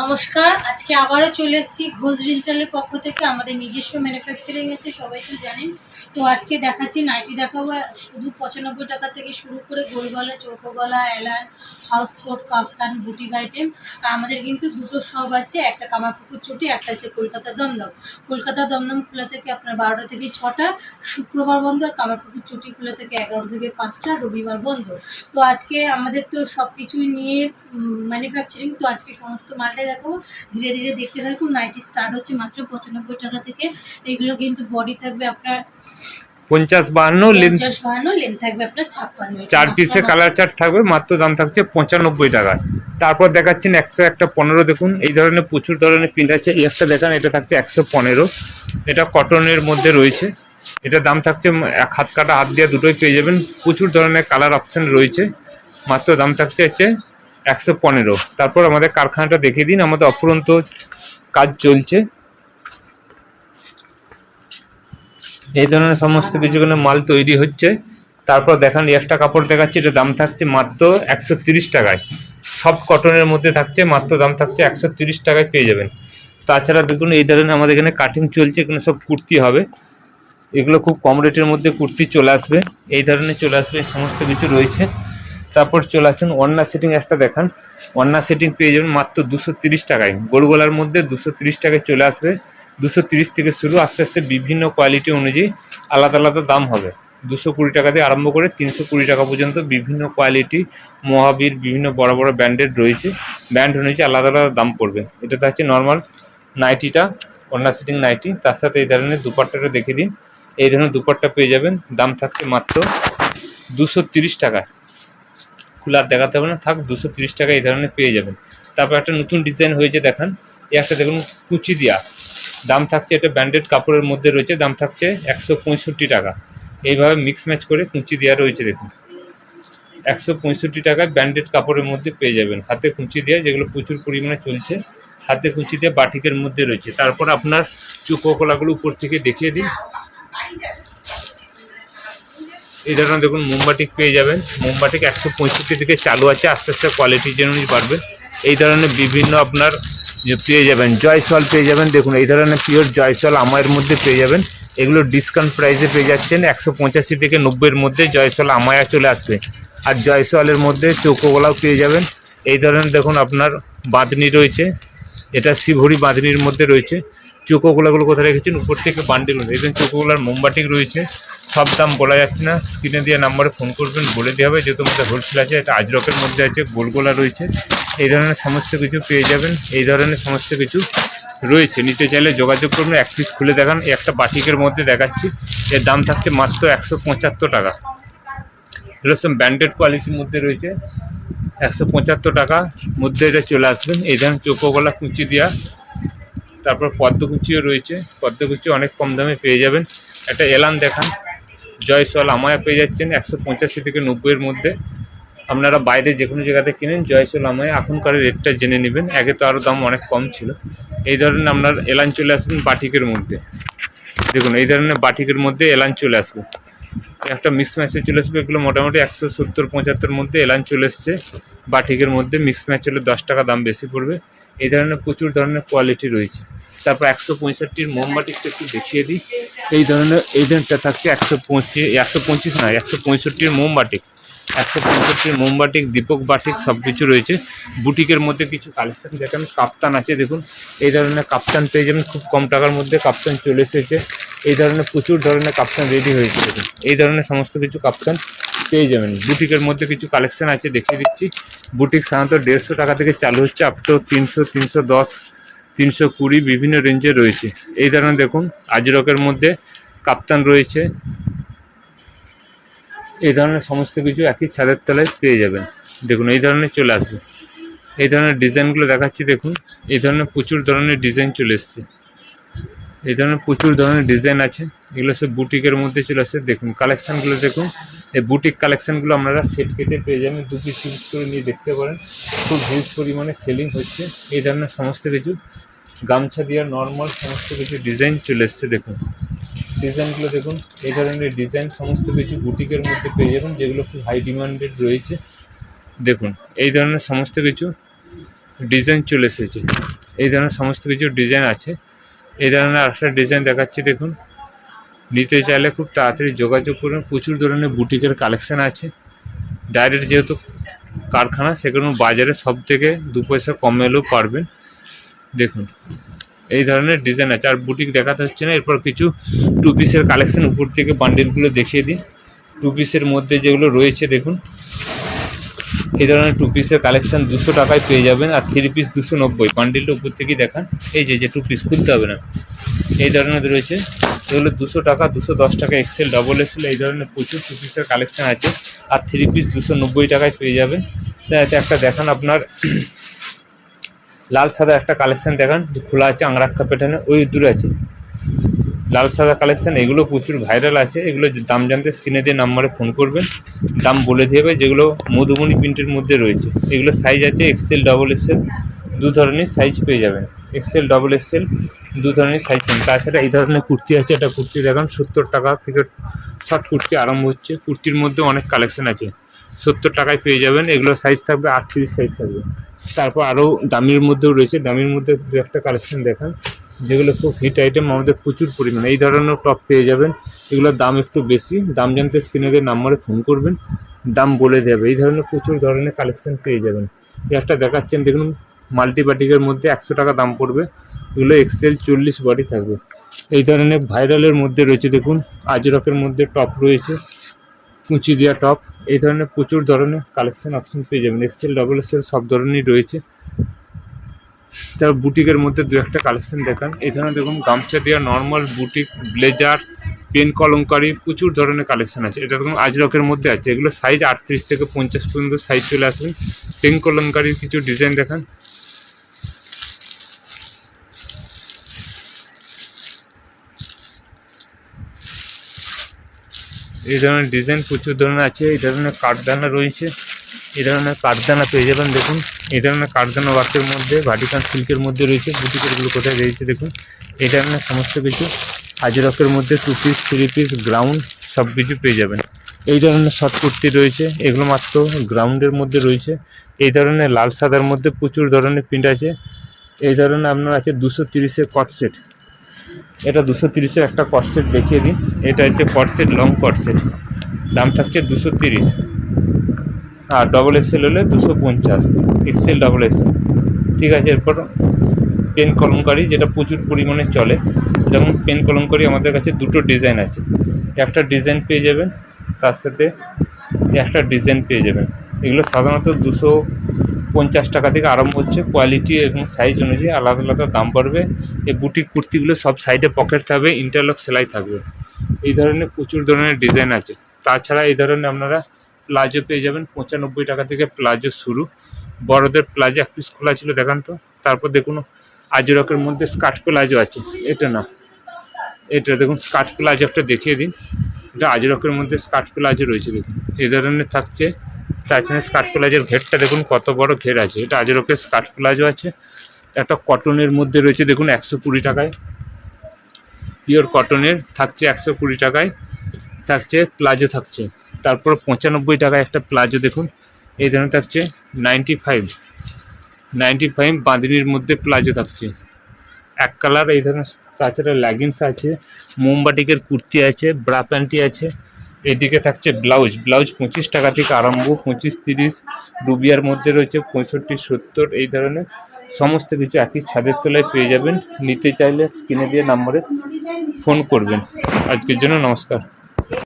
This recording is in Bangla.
নমস্কার, আজকে আবারও চলে এসেছি ঘোষ ডিজিটালের পক্ষ থেকে। আমাদের নিজস্ব ম্যানুফ্যাকচারিং আছে, সবাই তো জানেন। তো আজকে দেখাচ্ছি নাইটি দেখাবো। শুধু 95 টাকা থেকে শুরু করে গোল গলা, চৌকো গলা, এলান, হাউস কোট, কাফতান, বুটিক আইটেম। আর আমাদের কিন্তু দুটো শপ আছে, একটা কামারপুকুর চটি, একটা হচ্ছে কলকাতা দমদম। কলকাতা দমদম খোলা থেকে আপনার 12টা থেকে 6টা, শুক্রবার বন্ধ। আর কামারপুকুর চটি খোলা থেকে 11টা থেকে 5টা, রবিবার বন্ধ। তো আজকে আমাদের তো সব কিছুই নিয়ে ম্যানুফ্যাকচারিং, তো আজকে সমস্ত মালটাই দেখাবো। ধীরে ধীরে দেখতে থাকুন। নাইটি স্টার্ট হচ্ছে মাত্র 95 টাকা থেকে। এগুলো কিন্তু বডি থাকবে আপনার 50-52 লেন্থ, 50-52, লেন্থ থাকবে আপনার 56। 4 পিসে কালার চার্ট থাকবে, মাত্র দাম থাকছে 95 টাকা। তারপর দেখাচ্ছেন 115। দেখুন এই ধরনের প্রচুর ধরনের প্রিন্ট আছে। এই একটা দেখান, এটা থাকছে 115। এটা কটনের মধ্যে রয়েছে। এটা দাম থাকছে এক হাত কাটা, হাত দিয়ে দুটোই পেয়ে যাবেন। প্রচুর ধরনের কালার অপশান রয়েছে। মাত্র দাম থাকছে 115। তারপর আমাদের কারখানাটা দেখিয়ে দিন। আমাদের অফুরন্ত কাজ চলছে। এই ধরনের সমস্ত কিছুগুলো মাল তৈরি হচ্ছে। তারপর দেখান একটা কাপড় দেখাচ্ছি, এটা দাম থাকছে মাত্র 130 টাকায়। সব কটনের মধ্যে থাকছে, মাত্র দাম থাকছে 130 টাকায় পেয়ে যাবেন। তাছাড়া দেখুন এই ধরনের আমাদের এখানে কাটিং চলছে, এখানে সব কুর্তি হবে। এগুলো খুব কম রেটের মধ্যে কুর্তি চলে আসবে, এই ধরনের চলে আসবে, সমস্ত কিছু রয়েছে। তারপর চলে আসুন ওড়না সেটিং একটা দেখান। ওড়না সেটিং পেয়ে যাবেন মাত্র 230 টাকায়। গোল গলার মধ্যে 230 টাকায় চলে আসবে। 230 থেকে শুরু, আস্তে আস্তে বিভিন্ন কোয়ালিটি অনুযায়ী আলাদা আলাদা দাম হবে। 220 টাকা দিয়ে আরম্ভ করে 320 টাকা পর্যন্ত বিভিন্ন কোয়ালিটি, মহাবীর, বিভিন্ন বড় বড় ব্র্যান্ডেড রয়েছে। ব্র্যান্ড অনুযায়ী আলাদা আলাদা দাম পড়বে। এটা হচ্ছে নর্মাল নাইটিটা, ওড়না সেটিং নাইটি। তার সাথে এই ধরনের দুপাট্টাটা দেখে দিন। এই ধরনের দুপাট্টা পেয়ে যাবেন, দাম থাকছে মাত্র 230 টাকায়। খুলার দেখাতে হবে না, থাক 230 টাকা এই ধরনের পেয়ে যাবেন। তারপর একটা নতুন ডিজাইন হয়েছে দেখান। এই একটা দেখুন কুচি দিয়া, দাম থাকছে, এটা ব্র্যান্ডেড কাপড়ের মধ্যে রয়েছে, দাম থাকছে 165 টাকা। এইভাবে মিক্স ম্যাচ করে কুচি দেওয়া রয়েছে। দেখুন 165 টাকায় ব্র্যান্ডেড কাপড়ের মধ্যে পেয়ে যাবেন, হাতে কুচি দেওয়া, যেগুলো প্রচুর পরিমাণে চলছে। হাতে কুচি দিয়ে বাটিকের মধ্যে রয়েছে। তারপর আপনার চুকো কলাগুলো উপর থেকে দেখিয়ে দিই। এই ধরনের দেখুন মোমবাটিক পেয়ে যাবেন। মোমবাটিক 165 থেকে চালু আছে, আস্তে আস্তে কোয়ালিটি জেনুইন বাড়বে। এই ধরনের বিভিন্ন আপনার পেয়ে যাবেন। জয়সল পেয়ে যাবেন, দেখুন এই ধরনের পিওর জয়সল আমায়ের মধ্যে পেয়ে যাবেন। এগুলো ডিসকাউন্ট প্রাইসে পেয়ে যাচ্ছেন 185 থেকে 90-এর মধ্যে জয়সল আমায়া চলে আসবে। আর জয়সলের মধ্যে চৌকোগলাও পেয়ে যাবেন। এই ধরনের দেখুন আপনার বাঁধনি রয়েছে, এটা শিবহরি বাঁধনির মধ্যে রয়েছে। চৌকোগোলাগুলো কোথায় রেখেছেন, উপর থেকে বান্ডিল রয়েছে। এখানে চৌকোগোলার মোমবাটিক রয়েছে। সব দাম বলা যাচ্ছে না, স্ক্রিনে দেওয়া নাম্বারে ফোন করবেন, বলে দেওয়া হবে। যেহেতু আমাদের হোলসেল আছে, এটা আজরকের মধ্যে আছে, গোলগোলা রয়েছে। এই ধরনের সমস্ত কিছু পেয়ে যাবেন। এই ধরনের সমস্ত কিছু রয়েছে, নিতে চাইলে যোগাযোগ করবেন। এক পিস খুলে দেখান। এই একটা বাটিকের মধ্যে দেখাচ্ছি, এর দাম থাকছে মাত্র 175 টাকা। এগুলো সব ব্র্যান্ডেড কোয়ালিটির মধ্যে রয়েছে। 175 টাকা মধ্যে এটা চলে আসবেন। এই ধরনের চৌকোগলা কুচি দেওয়া। তারপর পদ্মকুচিও রয়েছে, পদ্মকুচি অনেক কম দামে পেয়ে যাবেন। একটা এলান দেখান। জয়সল আমায়া পেয়ে যাচ্ছেন 185 থেকে 90-এর মধ্যে। আপনারা বাইরে যে কোনো জায়গাতে কিনেন জয়সল আমায়া, এখনকার রেটটা জেনে নেবেন। আগে তো আরও দাম অনেক কম ছিল। এই ধরনের আপনার এলান চলে আসবেন বাটিকের মধ্যে। দেখুন এই ধরনের বাটিকের মধ্যে এলান চলে আসবে। একটা মিক্স ম্যাচে চলে আসবে। এগুলো মোটামুটি 170-75-এর মধ্যে এলান চলে এসছে বাটিকের মধ্যে। মিক্স ম্যাচ হলে 10 টাকা দাম বেশি পড়বে। এই ধরনের প্রচুর ধরনের কোয়ালিটি রয়েছে। তারপর 165-র মোমবাটিকটা একটু দেখিয়ে দিই। এই ধরনটা থাকছে 125 না, 165-র মোমবাটিক। 165-র মোমবাটিক, দীপক বাটিক সব কিছু রয়েছে। বুটিকের মধ্যে কিছু কালেকশন দেখেন। কাপ্তান আছে দেখুন, এই ধরনের কাপ্তান পেয়ে যাবেন খুব কম টাকার মধ্যে। কাপ্তান চলে এসেছে। এই ধরনের প্রচুর ধরনের কাপ্তান রেডি হয়েছে। দেখুন এই ধরনের সমস্ত কিছু কাপ্তান পেয়ে যাবেন। বুটিকের মধ্যে কিছু কালেকশন আছে, দেখিয়ে দিচ্ছি। বুটিক সাধারণত 150 টাকা থেকে চালু হচ্ছে, আপ টু 300, 310, 320 বিভিন্ন রেঞ্জে রয়েছে। এই ধরনের দেখুন আজরকের মধ্যে কাপ্তান রয়েছে। এই ধরনের সমস্ত কিছু একই ছাদের তলায় পেয়ে যাবেন। দেখুন এই ধরনের চলে আসবে। এই ধরনের ডিজাইনগুলো দেখাচ্ছি দেখুন। এই ধরনের প্রচুর ধরনের ডিজাইন চলে এসছে। এই ধরনের প্রচুর ধরনের ডিজাইন আছে। এগুলো সব বুটিকের মধ্যে চলে আসছে। দেখুন কালেকশানগুলো দেখুন। এই বুটিক কালেকশানগুলো আপনারা সেট কেটে পেয়ে যাবেন, 2 পিস করে নিয়ে দেখতে পারেন। খুব হিউজ পরিমাণে সেলিং হচ্ছে। এই ধরনের সমস্ত কিছু গামছা দেওয়ার নর্মাল সমস্ত কিছু ডিজাইন চলে এসছে। দেখুন ডিজাইনগুলো দেখুন। এই ধরনের ডিজাইন সমস্ত কিছু বুটিকের মধ্যে পেয়ে যাবেন, যেগুলো খুব হাই ডিমান্ডেড রয়েছে। দেখুন এই ধরনের সমস্ত কিছু ডিজাইন চলে এসেছে। এই ধরনের সমস্ত কিছু ডিজাইন আছে। এই ধরনের আরেকটা ডিজাইন দেখাচ্ছি দেখুন। নিতে চাইলে খুব তাড়াতাড়ি যোগাযোগ করুন। প্রচুর ধরনের বুটিকের কালেকশান আছে। ডাইরেক্ট যেহেতু কারখানা, সেখানে বাজারে সব থেকে 2 পয়সা কমেলেও পারবেন। দেখুন এই ধরনের ডিজাইন আছে। আর বুটিক দেখাতে হচ্ছে না, এরপর কিছু 2 পিসের কালেকশান উপর থেকে বান্ডিলগুলো দেখিয়ে দিই। 2 পিসের মধ্যে যেগুলো রয়েছে দেখুন, এই ধরনের 2 পিসের কালেকশান 200 টাকায় পেয়ে যাবেন। আর 3 পিস 290। বান্ডিলটা উপর থেকেই দেখান। এই যে 2 পিস খুলতে হবে না, এই ধরনের রয়েছে। এগুলো 200 টাকা, 210 টাকা, এক্সেল, ডবল এক্সেল, এই ধরনের প্রচুর 2 পিসের কালেকশান আছে। আর 3 পিস 290 টাকায় পেয়ে যাবেন। এতে একটা দেখান আপনার লাল সাদা একটা কালেকশান দেখান, যে খোলা আছে আংরাক্ষা প্যাটার্নে, ওই দূরে আছে লাল সাদা কালেকশান। এগুলো প্রচুর ভাইরাল আছে। এগুলো দাম জানতে স্ক্রিনে দিয়ে নাম্বারে ফোন করবেন, দাম বলে দেবে। যেগুলো মধুবনী প্রিন্টের মধ্যে রয়েছে, এগুলো সাইজ আছে এক্সেল, ডবল এক্সেল, 2 ধরনের সাইজ পেয়ে যাবেন। এক্সেল, ডবল এক্সেল 2 ধরনের সাইজ পাবেন। তাছাড়া এই ধরনের কুর্তি আছে। এটা কুর্তি দেখান, 70 টাকা থেকে শর্ট কুর্তি আরম্ভ হচ্ছে। কুর্তির মধ্যে অনেক কালেকশান আছে, 70 টাকায় পেয়ে যাবেন। এগুলো সাইজ থাকবে 38 সাইজ থাকবে। তারপর আরও দামির মধ্যেও রয়েছে। দামির মধ্যে 2-একটা কালেকশান দেখান, যেগুলো খুব হিট আইটেম, আমাদের প্রচুর পরিমাণে। এই ধরনের টপ পেয়ে যাবেন। এগুলোর দাম একটু বেশি। দাম জানতে স্ক্রিনে দিয়ে নাম্বারে ফোন করবেন, দাম বলে দেবে। এই ধরনের প্রচুর ধরনের কালেকশান পেয়ে যাবেন। এই একটা দেখাচ্ছেন দেখুন, মাল্টিবাটিকের মধ্যে 100 টাকা দাম পড়বে। এগুলো এক্সেল 40 বডি থাকবে। এই ধরনের ভাইরালের মধ্যে রয়েছে দেখুন, আজরকের মধ্যে টপ রয়েছে, কুচি দেওয়া টপ। এই ধরনের প্রচুর ধরনের কালেকশান অপশন পেয়ে যাবেন। এক্সেল, ডবল এক্সেল সব ধরনেরই রয়েছে। তার বুটিকের মধ্যে 2-একটা কালেকশান দেখান। এই ধরনের দেখুন গামছা দেওয়া normal boutique, blazer, pen Kalamkari, প্রচুর ধরনের কালেকশান আছে। এটা দেখুন আজরকের মধ্যে আছে। এগুলো সাইজ 38 থেকে 50 পর্যন্ত সাইজ চলে আসবেন। পেন কলমকারির কিছু ডিজাইন দেখান। এই ধরনের ডিজাইন প্রচুর ধরনের আছে। এই ধরনের কাঠদানা রয়েছে। এই ধরনের কাঠদানা পেয়ে যাবেন দেখুন। এই ধরনের কাঠদানা ওয়ার্কের মধ্যে, ভাটিকান সিল্কের মধ্যে রয়েছে। বুটিকেরগুলো কোথায় রয়েছে দেখুন। এই ধরনের সমস্ত কিছু আজরকের মধ্যে 2 পিস, 3 পিস, গ্রাউন্ড সব কিছু পেয়ে যাবেন। এই ধরনের শর্ট কুর্তি রয়েছে, এগুলো মাত্র গ্রাউন্ডের মধ্যে রয়েছে। এই ধরনের লাল সাদার মধ্যে প্রচুর ধরনের প্রিন্ট আছে। এই ধরনের আপনার আছে 230-এর কট সেট। এটা 230-এর একটা কট সেট দেখিয়ে দিই। এটা হচ্ছে কট সেট, লং কট সেট, দাম থাকছে 230। আর ডবল এক্সেল হলে 250, এক্সেল, ডবল এক্সেল। ঠিক আছে। এরপর পেন কলমকারি, যেটা প্রচুর পরিমাণে চলে। যেমন পেন কলমকারি আমাদের কাছে 2টো ডিজাইন আছে। একটা ডিজাইন পেয়ে যাবেন, তার সাথে একটা ডিজাইন পেয়ে যাবেন। এগুলো সাধারণত 250 টাকা থেকে আরম্ভ হচ্ছে। কোয়ালিটি এবং সাইজ অনুযায়ী আলাদা আলাদা দাম পড়বে। এই বুটিক কুর্তিগুলো সব সাইডে পকেট থাকবে, ইন্টারলক সেলাই থাকবে। এই ধরনের প্রচুর ধরনের ডিজাইন আছে। তাছাড়া এই ধরনের আপনারা প্লাজো পেয়ে যাবেন। 95 টাকা থেকে প্লাজো শুরু। বড়দের প্লাজো 1 পিস খোলা ছিল, দেখান তো। তারপর দেখুন আজরকের মধ্যে স্কার্ট প্লাজো আছে। এটা না, এটা দেখুন স্কার্ট প্লাজো একটা দেখিয়ে দিন। এটা আজরকের মধ্যে স্কার্ট প্লাজো রয়েছে দেখুন, এই ধরনের থাকছে। তাছাড়া স্কার্ট প্লাজোর ঘেরটা দেখুন কত বড় ঘের আছে। এটা আজরকের স্কার্ট প্লাজো আছে। একটা কটনের মধ্যে রয়েছে দেখুন 120 টাকায়, পিওর কটনের থাকছে 120 টাকায় থাকছে প্লাজো থাকছে। তারপর 95 টাকায় একটা প্লাজো দেখুন, এই ধরনের থাকছে 95 বাঁধনির মধ্যে প্লাজো থাকছে, এক কালার। এই ধরনের তাছাড়া লেগিংস আছে, মোমবাটিকের কুর্তি আছে, ব্রা প্যান্টি আছে। এদিকে থাকছে ব্লাউজ। 25 টাকা থেকে আরম্ভ, 25-30, রুবিয়ার মধ্যে রয়েছে 65-70। এই ধরনের সমস্ত কিছু একই ছাদের তলায় পেয়ে যাবেন। নিতে চাইলে স্ক্রিনে দিয়ে নাম্বারে ফোন করবেন। আজকের জন্য নমস্কার।